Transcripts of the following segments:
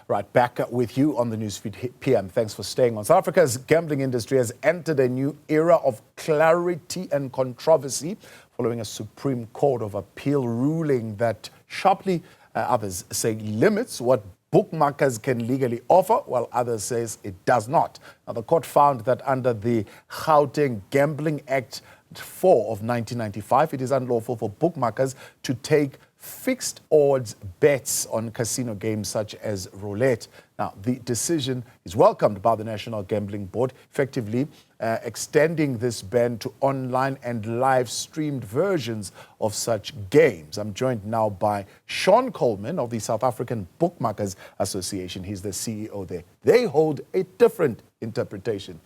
Right, back with you on the Newsfeed PM. Thanks for staying on. South Africa's gambling industry has entered a new era of clarity and controversy following a Supreme Court of Appeal ruling that sharply, others say, limits what bookmakers can legally offer, while others says it does not. Now, the court found that under the Gauteng Gambling Act 4 of 1995, it is unlawful for bookmakers to take fixed odds bets on casino games such as roulette. Now, the decision is welcomed by the National Gambling Board, effectively extending this ban to online and live-streamed versions of such games. I'm joined now by Sean Coleman of the South African Bookmakers Association. He's the CEO there. They hold a different interpretation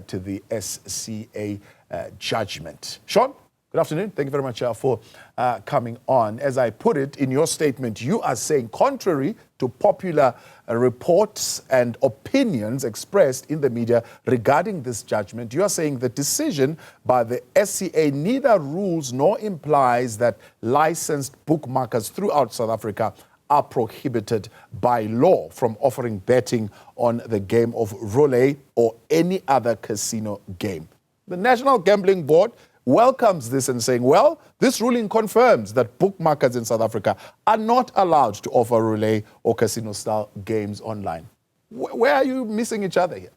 to the SCA judgment. Sean? Good afternoon. Thank you very much for coming on. As I put it in your statement, you are saying, contrary to popular reports and opinions expressed in the media regarding this judgment, you are saying the decision by the SCA neither rules nor implies that licensed bookmakers throughout South Africa are prohibited by law from offering betting on the game of roulette or any other casino game. The National Gambling Board welcomes this and saying, well, this ruling confirms that bookmakers in South Africa are not allowed to offer roulette or casino-style games online. Where are you missing each other here?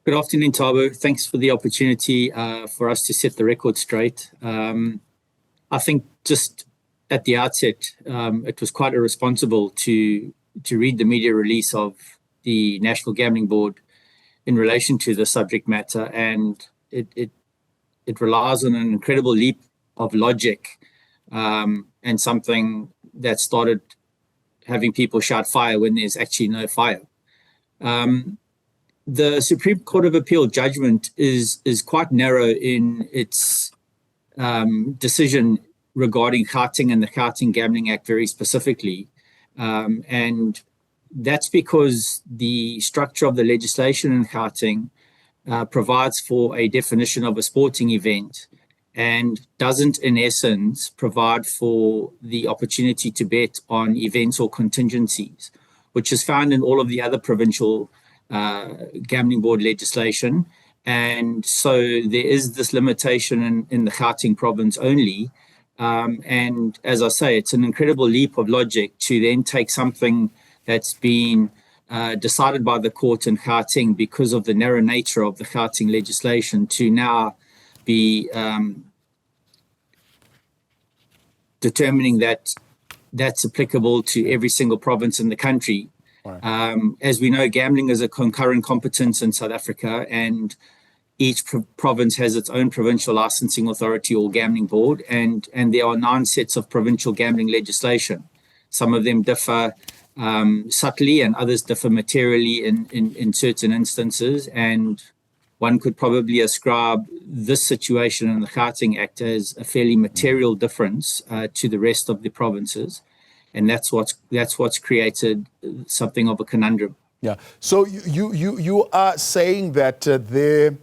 Good afternoon, Thabo. Thanks for the opportunity for us to set the record straight. I think just at the outset, it was quite irresponsible to read the media release of the National Gambling Board in relation to the subject matter, and it relies on an incredible leap of logic and something that started having people shout fire when there's actually no fire. The Supreme Court of Appeal judgment is quite narrow in its decision regarding Gauteng and the Gauteng Gambling Act very specifically, and that's because the structure of the legislation in Gauteng provides for a definition of a sporting event and doesn't, in essence, provide for the opportunity to bet on events or contingencies, which is found in all of the other provincial gambling board legislation. And so there is this limitation in the Gauteng province only. And as I say, it's an incredible leap of logic to then take something that's been decided by the court in Gauteng because of the narrow nature of the Gauteng legislation to now be determining that that's applicable to every single province in the country. Right. As we know, gambling is a concurrent competence in South Africa, and each province has its own provincial licensing authority or gambling board, and there are 9 sets of provincial gambling legislation. Some of them differ subtly and others differ materially in certain instances, and one could probably ascribe this situation in the Gauteng Act as a fairly material difference to the rest of the provinces, and that's what's created something of a conundrum. Yeah. So you are saying that the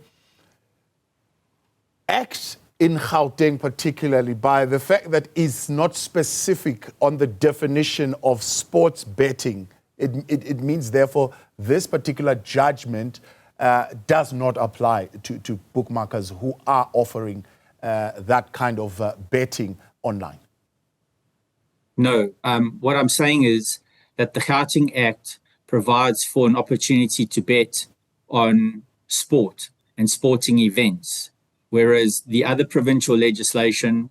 Act in Gauteng, particularly by the fact that it's not specific on the definition of sports betting, it means, therefore, this particular judgment does not apply to bookmakers who are offering that kind of betting online. No. What I'm saying is that the Gauteng Act provides for an opportunity to bet on sport and sporting events, whereas the other provincial legislation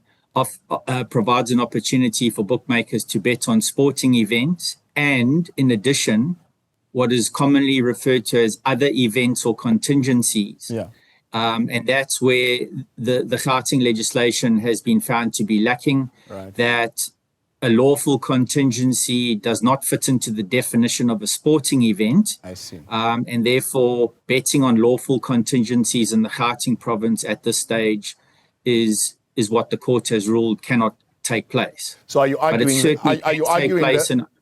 provides an opportunity for bookmakers to bet on sporting events and, in addition, what is commonly referred to as other events or contingencies. Yeah. And that's where the Gauteng legislation has been found to be lacking, right. That a lawful contingency does not fit into the definition of a sporting event. I see. And therefore, betting on lawful contingencies in the Gauteng province at this stage is what the court has ruled cannot take place. So are you arguing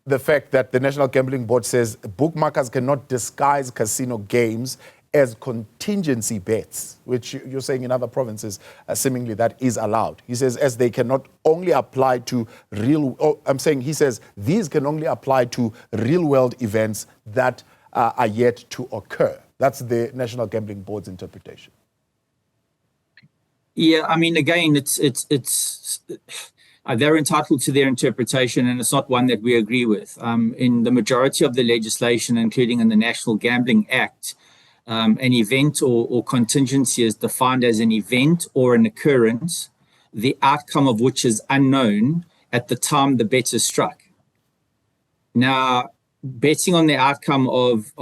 the fact that the National Gambling Board says bookmakers cannot disguise casino games as contingency bets, which you're saying in other provinces, seemingly that is allowed. He says, as they cannot only apply to he says these can only apply to real-world events that are yet to occur. That's the National Gambling Board's interpretation. Yeah, I mean, again, they're entitled to their interpretation, and it's not one that we agree with. In the majority of the legislation, including in the National Gambling Act, an event or contingency is defined as an event or an occurrence, the outcome of which is unknown at the time the bet is struck. Now, betting on the outcome of,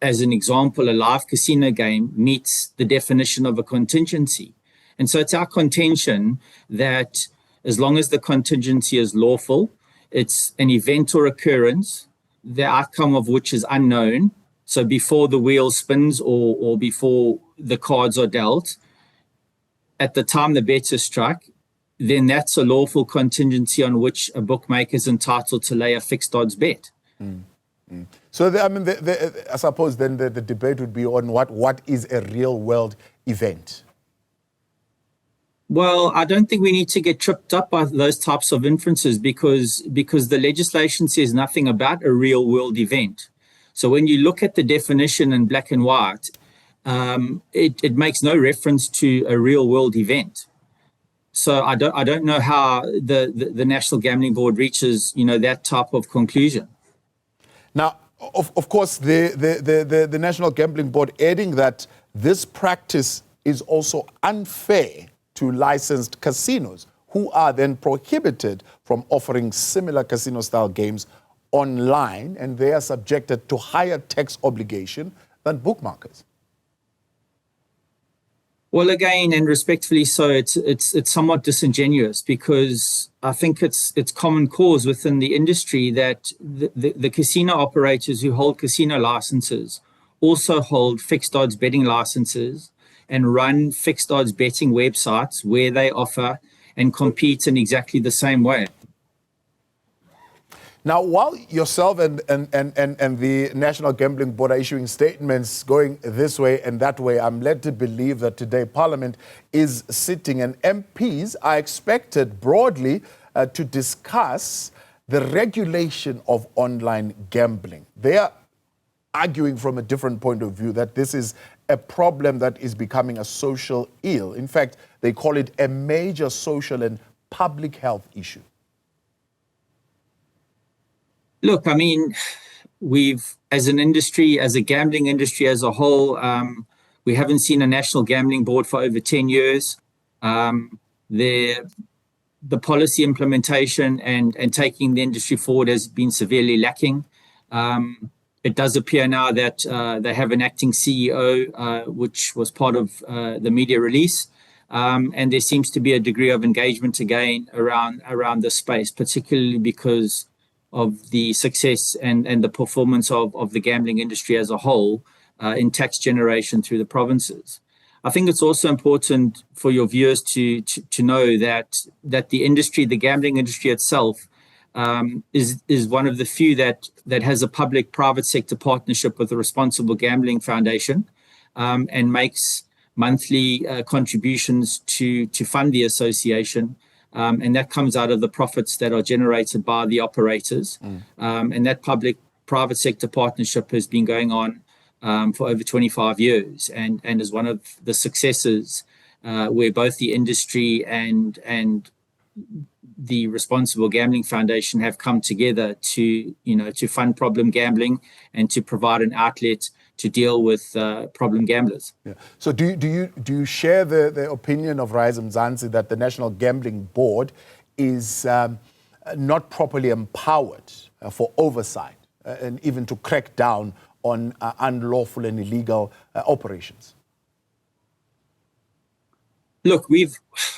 as an example, a live casino game meets the definition of a contingency. And so it's our contention that as long as the contingency is lawful, it's an event or occurrence, the outcome of which is unknown. So before the wheel spins or before the cards are dealt, at the time the bet is struck, then that's a lawful contingency on which a bookmaker is entitled to lay a fixed odds bet. So, I suppose then the debate would be on what is a real world event. Well, I don't think we need to get tripped up by those types of inferences because the legislation says nothing about a real world event. So when you look at the definition in black and white, it makes no reference to a real world event. So I don't know how the National Gambling Board reaches, that type of conclusion. Now, of course, the National Gambling Board adding that this practice is also unfair to licensed casinos, who are then prohibited from offering similar casino-style games online, and they are subjected to higher tax obligation than bookmakers. Well, again, and respectfully so, it's somewhat disingenuous because I think it's common cause within the industry that the casino operators who hold casino licenses also hold fixed odds betting licenses and run fixed odds betting websites where they offer and compete in exactly the same way. Now, while yourself and the National Gambling Board are issuing statements going this way and that way, I'm led to believe that today Parliament is sitting and MPs are expected broadly to discuss the regulation of online gambling. They are arguing from a different point of view that this is a problem that is becoming a social ill. In fact, they call it a major social and public health issue. Look, I mean, as an industry, as a gambling industry as a whole, we haven't seen a National Gambling Board for over 10 years. The policy implementation and taking the industry forward has been severely lacking. It does appear now that they have an acting CEO, which was part of the media release. And there seems to be a degree of engagement again around this space, particularly because of the success and the performance of the gambling industry as a whole in tax generation through the provinces. I think it's also important for your viewers to know that the industry, the gambling industry itself, is one of the few that has a public-private sector partnership with the Responsible Gambling Foundation and makes monthly contributions to fund the association. And that comes out of the profits that are generated by the operators. And that public-private sector partnership has been going on for over 25 years and is one of the successes where both the industry and the Responsible Gambling Foundation have come together to fund problem gambling and to provide an outlet to deal with problem gamblers. Yeah. So do you share the opinion of Rise Mzansi that the National Gambling Board is not properly empowered for oversight and even to crack down on unlawful and illegal operations? Look,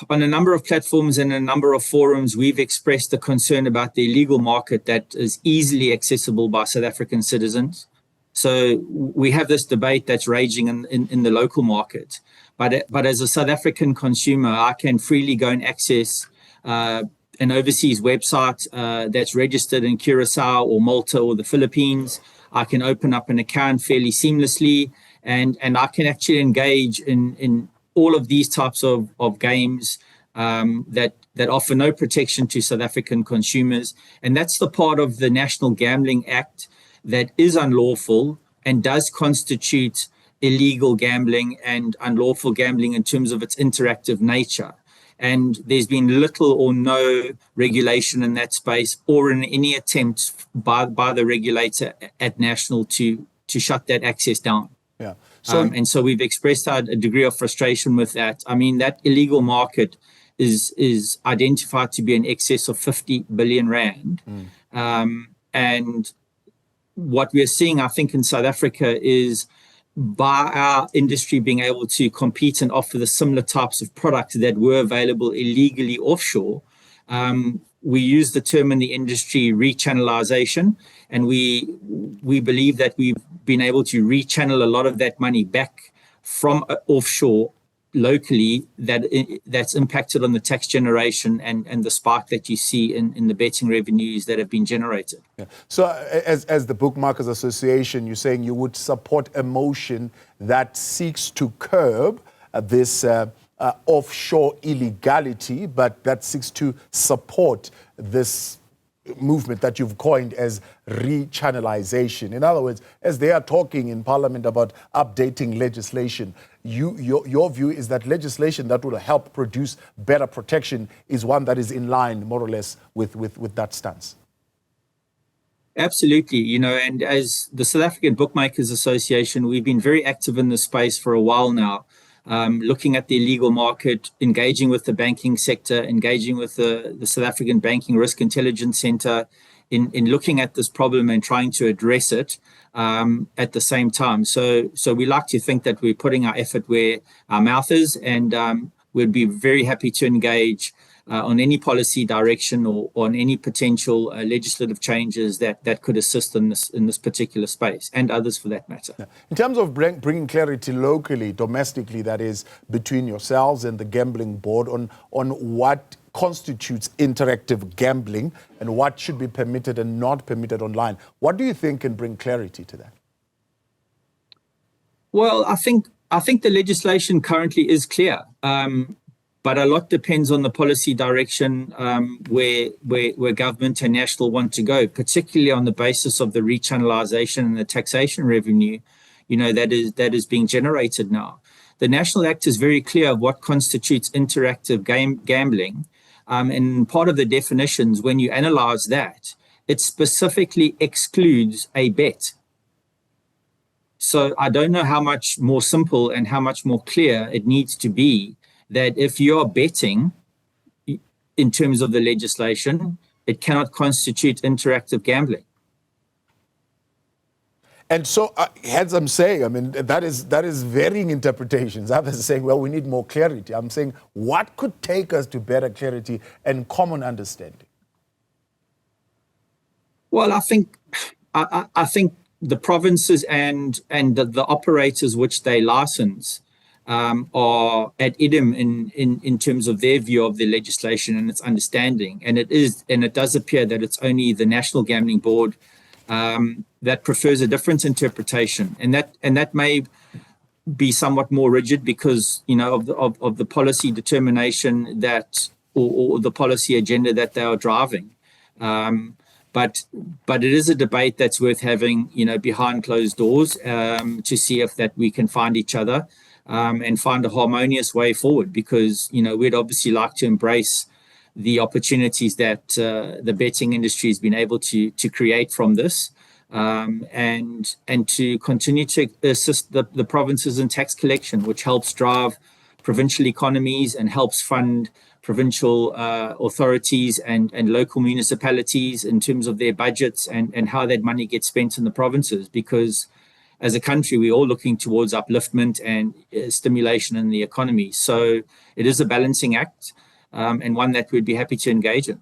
on a number of platforms and a number of forums, we've expressed the concern about the illegal market that is easily accessible by South African citizens. So we have this debate that's raging in the local market. But as a South African consumer, I can freely go and access an overseas website that's registered in Curacao or Malta or the Philippines. I can open up an account fairly seamlessly and I can actually engage in all of these types of games that offer no protection to South African consumers. And that's the part of the National Gambling Act that is unlawful and does constitute illegal gambling and unlawful gambling in terms of its interactive nature. And there's been little or no regulation in that space, or in any attempt by the regulator at national to shut that access down. Yeah. So and so we've expressed a degree of frustration with that. I mean, that illegal market is identified to be in excess of 50 billion rand. And what we're seeing, I think, in South Africa is, by our industry being able to compete and offer the similar types of products that were available illegally offshore, we use the term in the industry rechannelization, and we believe that we've been able to rechannel a lot of that money back from offshore locally, that's impacted on the tax generation and the spike that you see in the betting revenues that have been generated. Yeah. So as the Bookmakers Association, you're saying you would support a motion that seeks to curb this offshore illegality, but that seeks to support this movement that you've coined as rechannelization. In other words, as they are talking in Parliament about updating legislation, your view is that legislation that will help produce better protection is one that is in line, more or less, with that stance. Absolutely. And as the South African Bookmakers Association, we've been very active in this space for a while now, looking at the illegal market, engaging with the banking sector, engaging with the South African Banking Risk Intelligence Center in looking at this problem and trying to address it at the same time. So we like to think that we're putting our effort where our mouth is, and we'd be very happy to engage on any policy direction or on any potential legislative changes that could assist in this particular space, and others for that matter. Yeah. In terms of bringing clarity locally, domestically, that is, between yourselves and the gambling board on what constitutes interactive gambling and what should be permitted and not permitted online, what do you think can bring clarity to that? Well, I think the legislation currently is clear. But a lot depends on the policy direction where government and national want to go, particularly on the basis of the rechannelization and the taxation revenue, that is being generated now. The National Act is very clear of what constitutes interactive gambling. And part of the definitions, when you analyze that, it specifically excludes a bet. So I don't know how much more simple and how much more clear it needs to be that if you're betting, in terms of the legislation, it cannot constitute interactive gambling. And so, as I'm saying, I mean, that is varying interpretations. Others are saying, well, we need more clarity. I'm saying, what could take us to better clarity and common understanding? Well, I think the provinces and the operators which they license are at idem in terms of their view of the legislation and its understanding. And it does appear that it's only the National Gambling Board that prefers a different interpretation, and that may be somewhat more rigid because of the policy determination that or the policy agenda that they are driving. But it is a debate that's worth having, behind closed doors to see if that we can find each other and find a harmonious way forward, because we'd obviously like to embrace the opportunities that the betting industry has been able to create from this, and to continue to assist the provinces in tax collection, which helps drive provincial economies and helps fund provincial authorities and local municipalities in terms of their budgets and how that money gets spent in the provinces. Because as a country, we're all looking towards upliftment and stimulation in the economy. So it is a balancing act, and one that we'd be happy to engage in.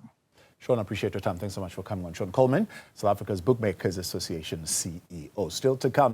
Sean, I appreciate your time. Thanks so much for coming on. Sean Coleman, South Africa's Bookmakers Association CEO. Still to come.